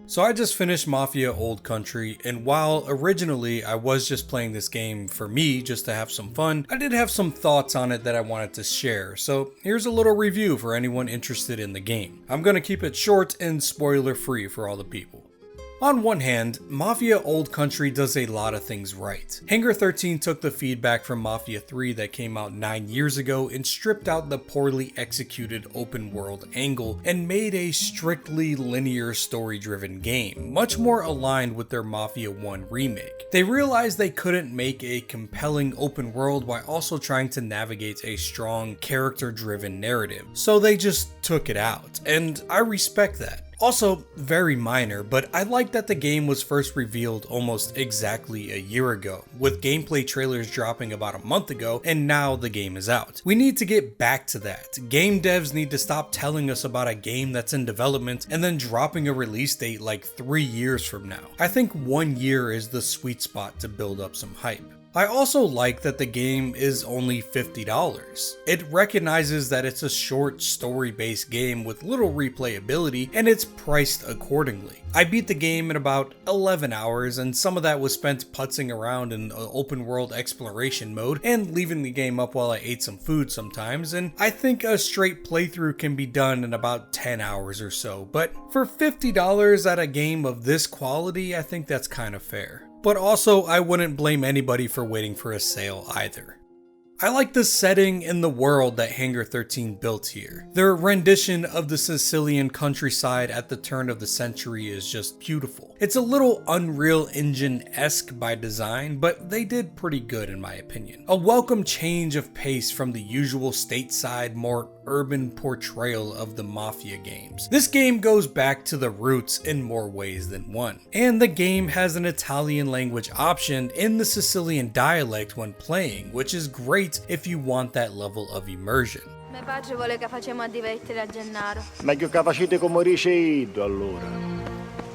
So I just finished Mafia Old Country, and while originally I was just playing this game for me just to have some fun, I did have some thoughts on it that I wanted to share, so here's a little review for anyone interested in the game. I'm gonna keep it short and spoiler free for all the people. On one hand, Mafia Old Country does a lot of things right. Hangar 13 took the feedback from Mafia 3 that came out 9 years ago and stripped out the poorly executed open world angle and made a strictly linear story driven game, much more aligned with their Mafia 1 remake. They realized they couldn't make a compelling open world while also trying to navigate a strong character driven narrative, so they just took it out, and I respect that. Also, very minor, but I like that the game was first revealed almost exactly a year ago, with gameplay trailers dropping about a month ago, and now the game is out. We need to get back to that. Game devs need to stop telling us about a game that's in development and then dropping a release date like 3 years from now. I think 1 year is the sweet spot to build up some hype. I also like that the game is only $50. It recognizes that it's a short story-based game with little replayability, and it's priced accordingly. I beat the game in about 11 hours, and some of that was spent putzing around in open world exploration mode and leaving the game up while I ate some food sometimes, and I think a straight playthrough can be done in about 10 hours or so, but for $50 at a game of this quality, I think that's kind of fair. But also, I wouldn't blame anybody for waiting for a sale either. I like the setting and the world that Hangar 13 built here. Their rendition of the Sicilian countryside at the turn of the century is just beautiful. It's a little Unreal Engine-esque by design, but they did pretty good in my opinion. A welcome change of pace from the usual stateside, more urban portrayal of the Mafia games. This game goes back to the roots in more ways than one. And the game has an Italian language option in the Sicilian dialect when playing, which is great if you want that level of immersion. Mio padre vuole che facciamo a divertire a Gennaro. Meglio che facete come dice Ido, allora.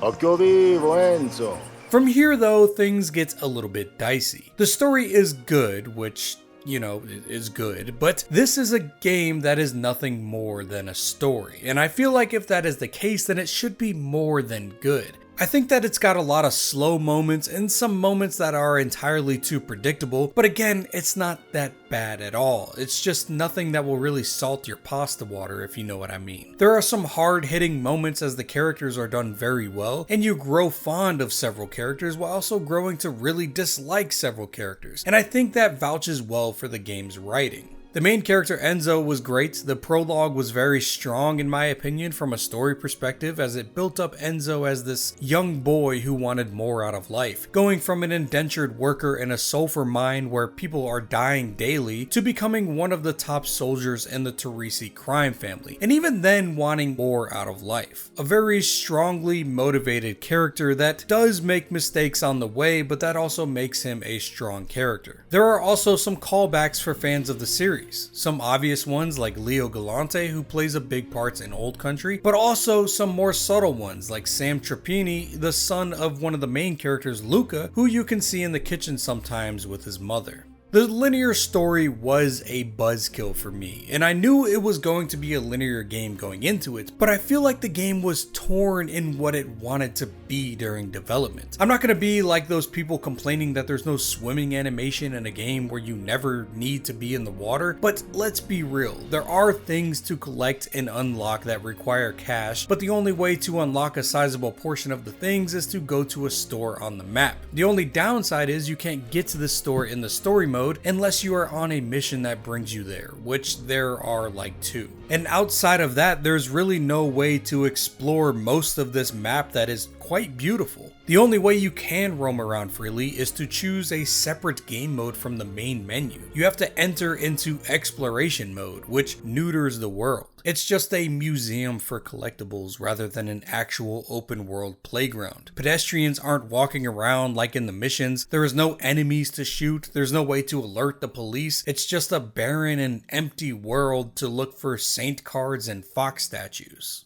Occhio vivo, Enzo. From here though, things get a little bit dicey. The story is good, which, you know, is good, but this is a game that is nothing more than a story, and I feel like if that is the case, then it should be more than good. I think that it's got a lot of slow moments and some moments that are entirely too predictable, but again, it's not that bad at all. It's just nothing that will really salt your pasta water, if you know what I mean. There are some hard-hitting moments as the characters are done very well, and you grow fond of several characters while also growing to really dislike several characters, and I think that vouches well for the game's writing. The main character Enzo was great. The prologue was very strong in my opinion from a story perspective, as it built up Enzo as this young boy who wanted more out of life, going from an indentured worker in a sulfur mine where people are dying daily to becoming one of the top soldiers in the Teresi crime family, and even then wanting more out of life. A very strongly motivated character that does make mistakes on the way, but that also makes him a strong character. There are also some callbacks for fans of the series. Some obvious ones like Leo Galante, who plays a big part in Old Country, but also some more subtle ones like Sam Trapani, the son of one of the main characters, Luca, who you can see in the kitchen sometimes with his mother. The linear story was a buzzkill for me, and I knew it was going to be a linear game going into it, but I feel like the game was torn in what it wanted to be during development. I'm not going to be like those people complaining that there's no swimming animation in a game where you never need to be in the water, but let's be real, there are things to collect and unlock that require cash, but the only way to unlock a sizable portion of the things is to go to a store on the map. The only downside is you can't get to the store in the story mode unless you are on a mission that brings you there, which there are like 2. And outside of that, there's really no way to explore most of this map that is quite beautiful. The only way you can roam around freely is to choose a separate game mode from the main menu. You have to enter into exploration mode, which neuters the world. It's just a museum for collectibles rather than an actual open world playground. Pedestrians aren't walking around like in the missions, there is no enemies to shoot, there's no way to alert the police, it's just a barren and empty world to look for saint cards and fox statues.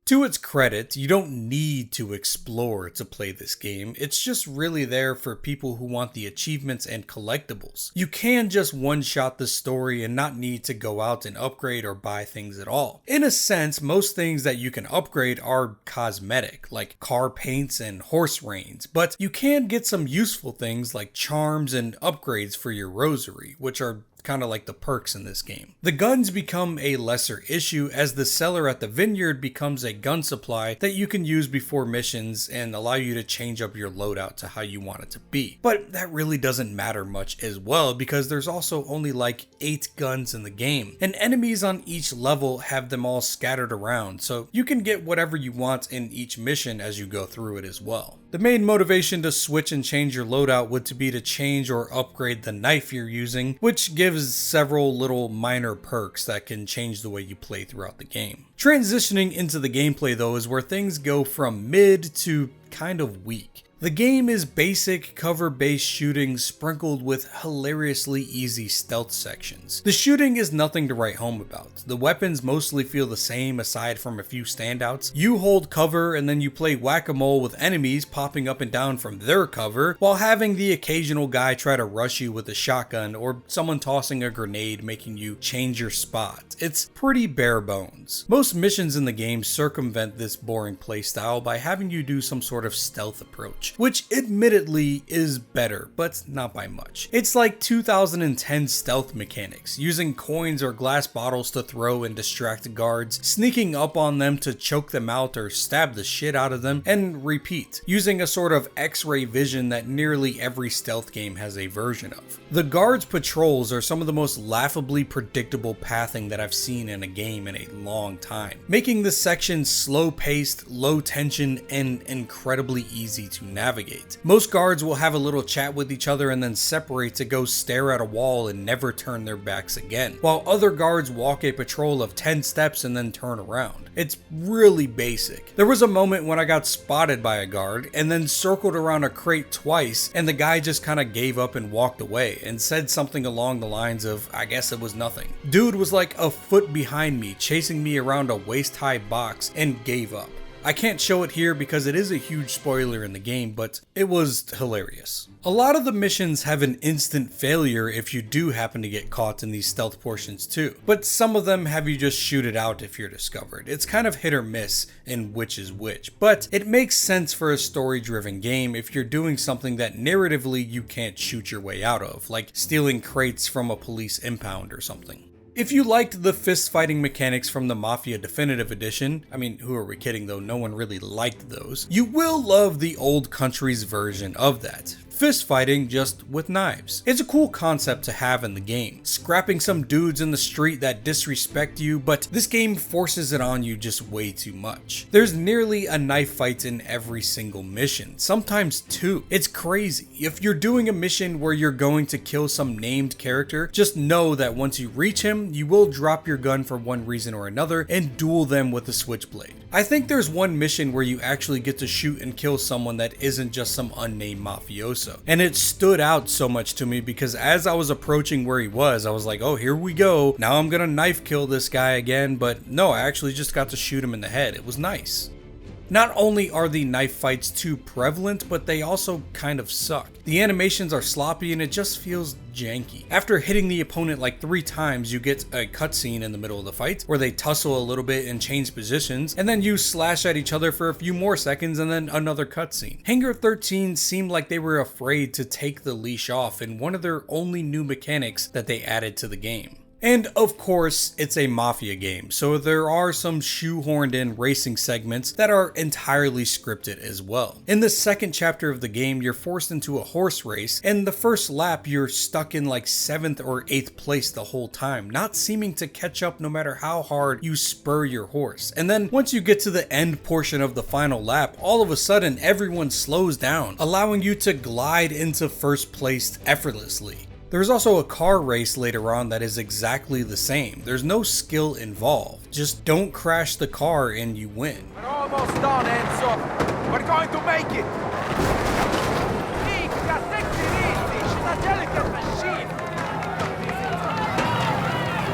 To its credit, you don't need to explore to play this game, it's just really there for people who want the achievements and collectibles. You can just one-shot the story and not need to go out and upgrade or buy things at all. In a sense, most things that you can upgrade are cosmetic, like car paints and horse reins, but you can get some useful things like charms and upgrades for your rosary, which are kind of like the perks in this game. The guns become a lesser issue as the seller at the vineyard becomes a gun supply that you can use before missions and allow you to change up your loadout to how you want it to be. But that really doesn't matter much as well because there's also only like 8 guns in the game, and enemies on each level have them all scattered around, so you can get whatever you want in each mission as you go through it as well. The main motivation to switch and change your loadout would be to change or upgrade the knife you're using, which gives several little minor perks that can change the way you play throughout the game. Transitioning into the gameplay though is where things go from mid to kind of weak. The game is basic cover-based shooting sprinkled with hilariously easy stealth sections. The shooting is nothing to write home about. The weapons mostly feel the same aside from a few standouts. You hold cover and then you play whack-a-mole with enemies popping up and down from their cover while having the occasional guy try to rush you with a shotgun or someone tossing a grenade making you change your spot. It's pretty bare bones. Most missions in the game circumvent this boring playstyle by having you do some sort of stealth approach, which admittedly is better, but not by much. It's like 2010 stealth mechanics, using coins or glass bottles to throw and distract guards, sneaking up on them to choke them out or stab the shit out of them, and repeat, using a sort of X-ray vision that nearly every stealth game has a version of. The guards' patrols are some of the most laughably predictable pathing that I've seen in a game in a long time, making the section slow-paced, low-tension, and incredibly easy to navigate. Most guards will have a little chat with each other and then separate to go stare at a wall and never turn their backs again, while other guards walk a patrol of 10 steps and then turn around. It's really basic. There was a moment when I got spotted by a guard and then circled around a crate twice and the guy just kind of gave up and walked away and said something along the lines of, I guess it was nothing. Dude was like a foot behind me, chasing me around a waist-high box and gave up. I can't show it here because it is a huge spoiler in the game, but it was hilarious. A lot of the missions have an instant failure if you do happen to get caught in these stealth portions too, but some of them have you just shoot it out if you're discovered. It's kind of hit or miss in which is which, but it makes sense for a story-driven game if you're doing something that narratively you can't shoot your way out of, like stealing crates from a police impound or something. If you liked the fist fighting mechanics from the Mafia Definitive Edition, I mean, who are we kidding though, no one really liked those, you will love the old country's version of that. Fist fighting just with knives. It's a cool concept to have in the game, scrapping some dudes in the street that disrespect you, but this game forces it on you just way too much. There's nearly a knife fight in every single mission, sometimes 2. It's crazy. If you're doing a mission where you're going to kill some named character, just know that once you reach him, you will drop your gun for one reason or another and duel them with a switchblade. I think there's one mission where you actually get to shoot and kill someone that isn't just some unnamed mafioso. And it stood out so much to me because as I was approaching where he was, I was like, oh, here we go. Now I'm gonna knife kill this guy again, but no, I actually just got to shoot him in the head. It was nice. Not only are the knife fights too prevalent, but they also kind of suck. The animations are sloppy and it just feels janky. After hitting the opponent like 3 times, you get a cutscene in the middle of the fight where they tussle a little bit and change positions, and then you slash at each other for a few more seconds and then another cutscene. Hangar 13 seemed like they were afraid to take the leash off in one of their only new mechanics that they added to the game. And of course, it's a Mafia game, so there are some shoehorned in racing segments that are entirely scripted as well. In the second chapter of the game, you're forced into a horse race, and the first lap you're stuck in like 7th or 8th place the whole time, not seeming to catch up no matter how hard you spur your horse. And then once you get to the end portion of the final lap, all of a sudden everyone slows down, allowing you to glide into first place effortlessly. There's also a car race later on that is exactly the same. There's no skill involved. Just don't crash the car and you win. We're almost done, Enzo. We're going to make it. Minchia, take it easy. She's a delicate machine.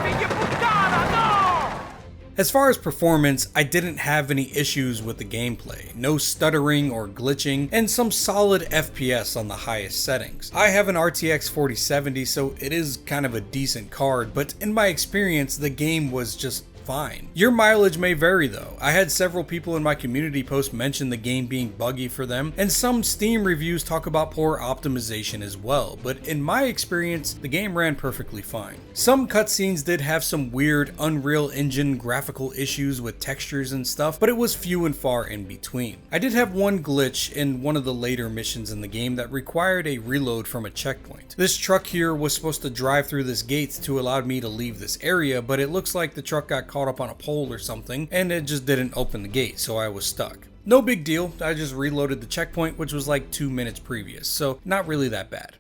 Figlia puttana, no! As far as performance, I didn't have any issues with the gameplay, no stuttering or glitching, and some solid FPS on the highest settings. I have an RTX 4070, so it is kind of a decent card, but in my experience, the game was just fine. Your mileage may vary though. I had several people in my community post mention the game being buggy for them, and some Steam reviews talk about poor optimization as well, but in my experience, the game ran perfectly fine. Some cutscenes did have some weird Unreal Engine graphical issues with textures and stuff, but it was few and far in between. I did have one glitch in one of the later missions in the game that required a reload from a checkpoint. This truck here was supposed to drive through this gate to allow me to leave this area, but it looks like the truck got caught up on a pole or something, and it just didn't open the gate, so I was stuck. No big deal, I just reloaded the checkpoint, which was like 2 minutes previous, so not really that bad.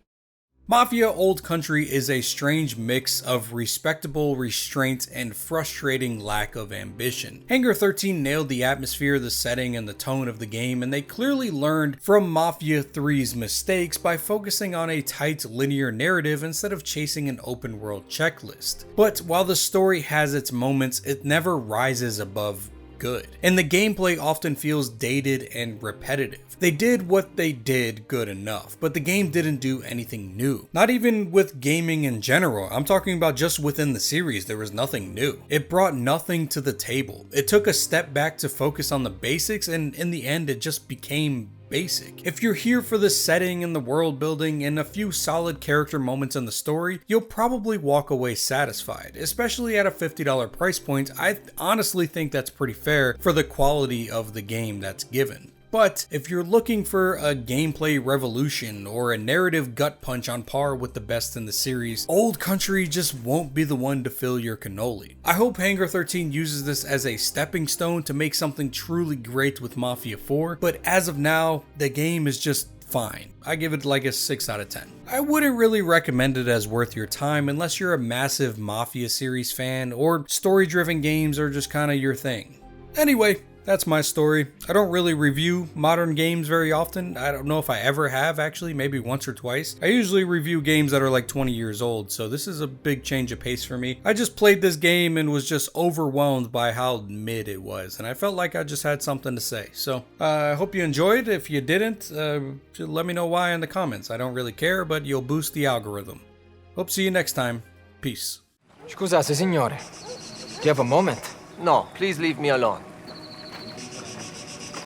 Mafia Old Country is a strange mix of respectable restraint and frustrating lack of ambition. Hangar 13 nailed the atmosphere, the setting, and the tone of the game, and they clearly learned from Mafia 3's mistakes by focusing on a tight linear narrative instead of chasing an open world checklist. But while the story has its moments, it never rises above good, and the gameplay often feels dated and repetitive. They did what they did good enough, but the game didn't do anything new. Not even with gaming in general, I'm talking about just within the series, there was nothing new. It brought nothing to the table. It took a step back to focus on the basics, and in the end it just became basic. If you're here for the setting and the world building and a few solid character moments in the story, you'll probably walk away satisfied. Especially at a $50 price point, I honestly think that's pretty fair for the quality of the game that's given. But if you're looking for a gameplay revolution or a narrative gut punch on par with the best in the series, Old Country just won't be the one to fill your cannoli. I hope Hangar 13 uses this as a stepping stone to make something truly great with Mafia 4, but as of now, the game is just fine. I give it like a 6 out of 10. I wouldn't really recommend it as worth your time unless you're a massive Mafia series fan or story-driven games are just kind of your thing. Anyway, that's my story. I don't really review modern games very often. I don't know if I ever have, actually, maybe once or twice. I usually review games that are like 20 years old, so this is a big change of pace for me. I just played this game and was just overwhelmed by how mid it was, and I felt like I just had something to say. So I hope you enjoyed. If you didn't, let me know why in the comments. I don't really care, but you'll boost the algorithm. Hope to see you next time. Peace. Scusate, signore. Do you have a moment? No, please leave me alone.